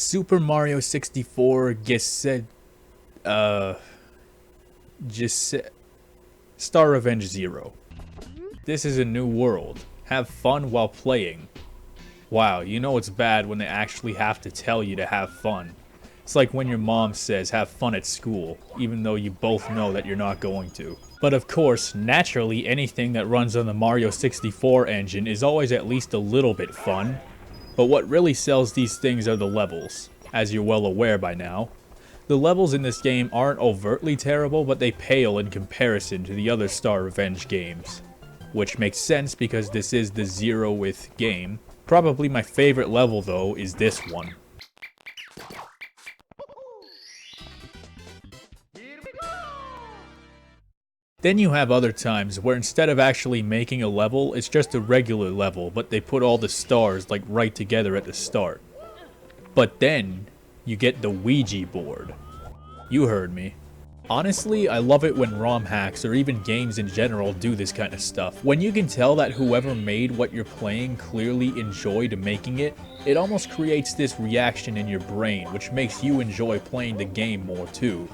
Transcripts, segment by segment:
Super Mario 64 Star Revenge 0. This is a new world. Have fun while playing. Wow, you know it's bad when they actually have to tell you to have fun. It's like when your mom says have fun at school, even though you both know that you're not going to. But of course, naturally anything that runs on the Mario 64 engine is always at least a little bit fun. But what really sells these things are the levels, as you're well aware by now. The levels in this game aren't overtly terrible, but they pale in comparison to the other Star Revenge games. Which makes sense because this is the zero-th game. Probably my favorite level though is this one. Then you have other times where instead of actually making a level, it's just a regular level, but they put all the stars like right together at the start. But then, you get the Ouija board. You heard me. Honestly, I love it when ROM hacks or even games in general do this kind of stuff. When you can tell that whoever made what you're playing clearly enjoyed making it, it almost creates this reaction in your brain which makes you enjoy playing the game more too.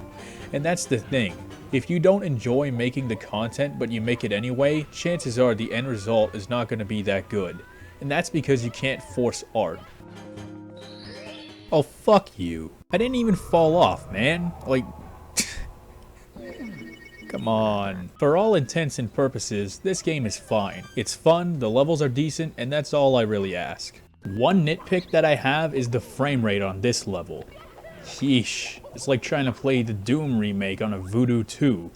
And that's the thing. If you don't enjoy making the content but you make it anyway, chances are the end result is not going to be that good. And that's because you can't force art. Oh fuck you. I didn't even fall off, man. Like, come on. For all intents and purposes, this game is fine. It's fun, the levels are decent, and that's all I really ask. One nitpick that I have is the frame rate on this level. Yeesh. It's like trying to play the Doom remake on a Voodoo 2.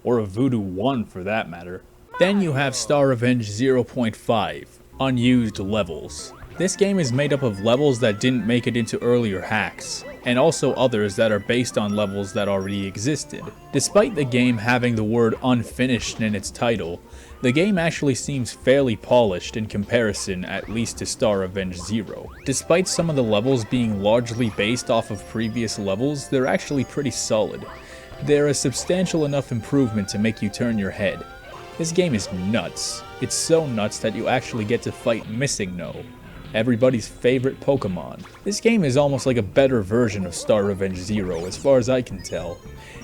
Or a Voodoo 1 for that matter. Then you have Star Revenge 0.5, Unused Levels. This game is made up of levels that didn't make it into earlier hacks, and also others that are based on levels that already existed. Despite the game having the word unfinished in its title, the game actually seems fairly polished in comparison at least to Star Revenge 0. Despite some of the levels being largely based off of previous levels, they're actually pretty solid. They're a substantial enough improvement to make you turn your head. This game is nuts. It's so nuts that you actually get to fight Missing No, everybody's favorite Pokemon. This game is almost like a better version of Star Revenge 0 as far as I can tell.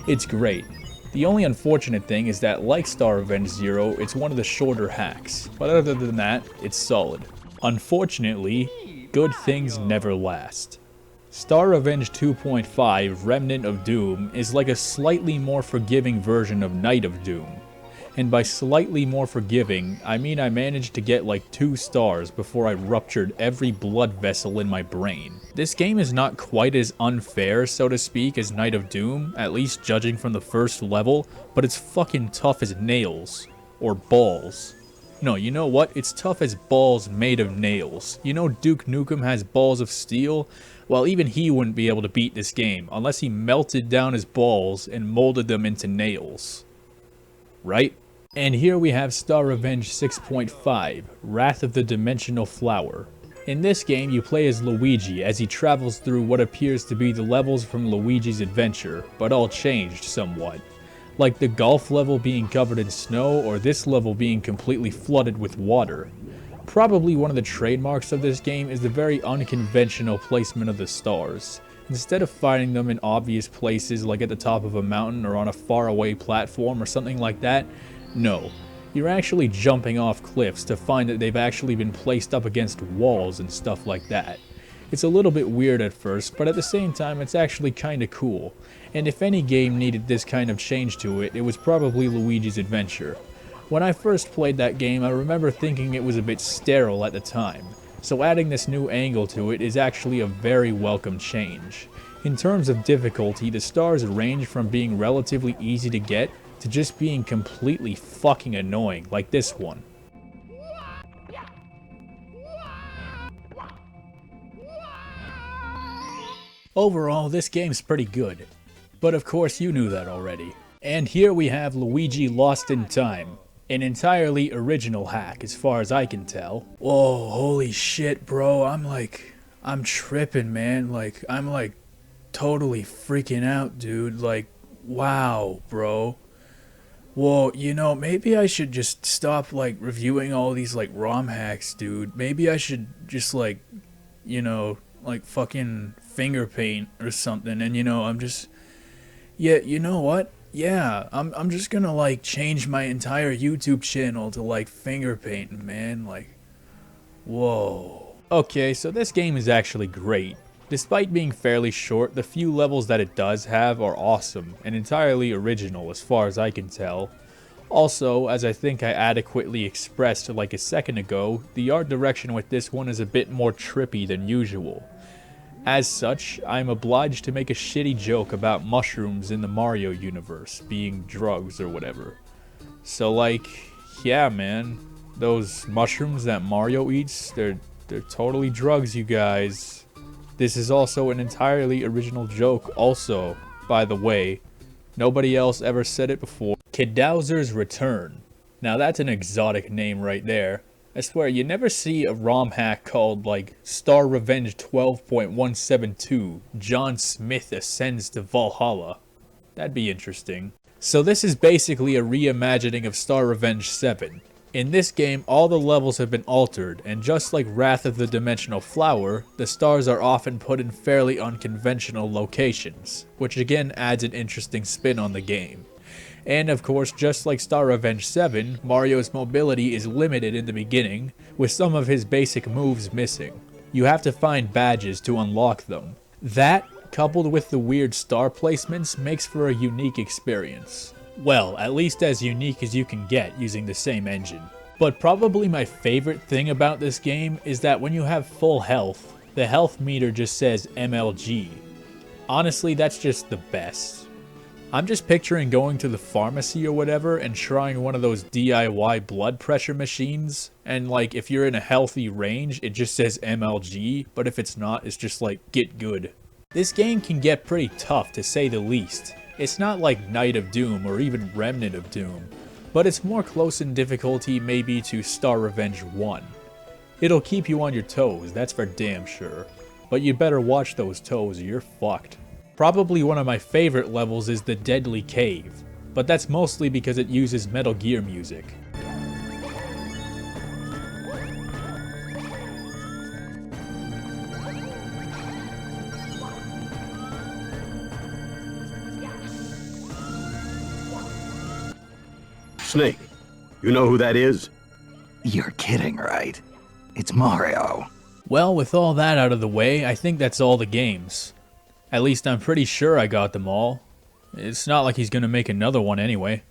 It's great. The only unfortunate thing is that like Star Revenge 0, it's one of the shorter hacks, but other than that, it's solid. Unfortunately, good things never last. Star Revenge 2.5 Remnant of Doom is like a slightly more forgiving version of Night of Doom. And by slightly more forgiving, I mean I managed to get like 2 stars before I ruptured every blood vessel in my brain. This game is not quite as unfair, so to speak, as Night of Doom, at least judging from the first level, but it's fucking tough as nails. Or balls. No, you know what? It's tough as balls made of nails. You know Duke Nukem has balls of steel? Well, even he wouldn't be able to beat this game, unless he melted down his balls and molded them into nails. Right? And here we have Star Revenge 6.5, Wrath of the Dimensional Flower. In this game you play as Luigi as he travels through what appears to be the levels from Luigi's Adventure, but all changed somewhat. Like the golf level being covered in snow or this level being completely flooded with water. Probably one of the trademarks of this game is the very unconventional placement of the stars. Instead of finding them in obvious places like at the top of a mountain or on a faraway platform or something like that, no. You're actually jumping off cliffs to find that they've actually been placed up against walls and stuff like that. It's a little bit weird at first, but at the same time it's actually kinda cool. And if any game needed this kind of change to it, it was probably Luigi's Adventure. When I first played that game, I remember thinking it was a bit sterile at the time. So adding this new angle to it is actually a very welcome change. In terms of difficulty, the stars range from being relatively easy to get to just being completely fucking annoying, like this one. Overall, this game's pretty good. But of course you knew that already. And here we have Luigi Lost in Time. An entirely original hack, as far as I can tell. Whoa, holy shit, bro. I'm tripping, man. I'm totally freaking out, dude. Wow, bro. Whoa, you know, maybe I should just stop, reviewing all these, ROM hacks, dude. Maybe I should just, like fucking finger paint or something, and you know, I'm just, yeah, you know what? Yeah, I'm just gonna like change my entire YouTube channel to like finger painting, man. Like, whoa. Okay, so this game is actually great. Despite being fairly short, the few levels that it does have are awesome and entirely original as far as I can tell. Also, as I think I adequately expressed like a second ago, the art direction with this one is a bit more trippy than usual. As such, I'm obliged to make a shitty joke about mushrooms in the Mario universe being drugs or whatever. So like, yeah man, those mushrooms that Mario eats, they're totally drugs, you guys. This is also an entirely original joke also, by the way. Nobody else ever said it before. Kedowser's Return. Now that's an exotic name right there. I swear, you never see a ROM hack called, like, Star Revenge 12.172, John Smith Ascends to Valhalla. That'd be interesting. So this is basically a reimagining of Star Revenge 7. In this game, all the levels have been altered, and just like Wrath of the Dimensional Flower, the stars are often put in fairly unconventional locations, which again adds an interesting spin on the game. And of course, just like Star Revenge 7, Mario's mobility is limited in the beginning, with some of his basic moves missing. You have to find badges to unlock them. That, coupled with the weird star placements, makes for a unique experience. Well, at least as unique as you can get using the same engine. But probably my favorite thing about this game is that when you have full health, the health meter just says MLG. Honestly, that's just the best. I'm just picturing going to the pharmacy or whatever and trying one of those DIY blood pressure machines, and like if you're in a healthy range it just says MLG, but if it's not it's just like get good. This game can get pretty tough to say the least. It's not like Night of Doom or even Remnant of Doom, but it's more close in difficulty maybe to Star Revenge 1. It'll keep you on your toes, that's for damn sure, but you better watch those toes or you're fucked. Probably one of my favorite levels is the Deadly Cave, but that's mostly because it uses Metal Gear music. Snake, you know who that is? You're kidding, right? It's Mario. Well, with all that out of the way, I think that's all the games. At least I'm pretty sure I got them all. It's not like he's gonna make another one anyway.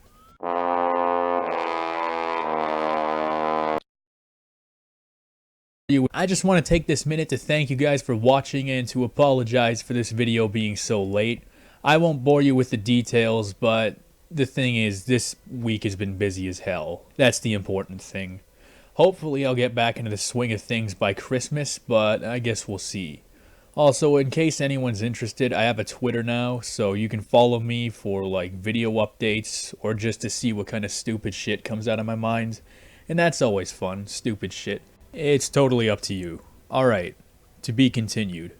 I just want to take this minute to thank you guys for watching and to apologize for this video being so late. I won't bore you with the details, but the thing is, this week has been busy as hell. That's the important thing. Hopefully I'll get back into the swing of things by Christmas, but I guess we'll see. Also, in case anyone's interested, I have a Twitter now, so you can follow me for like video updates or just to see what kind of stupid shit comes out of my mind. And that's always fun, stupid shit. It's totally up to you. Alright, to be continued.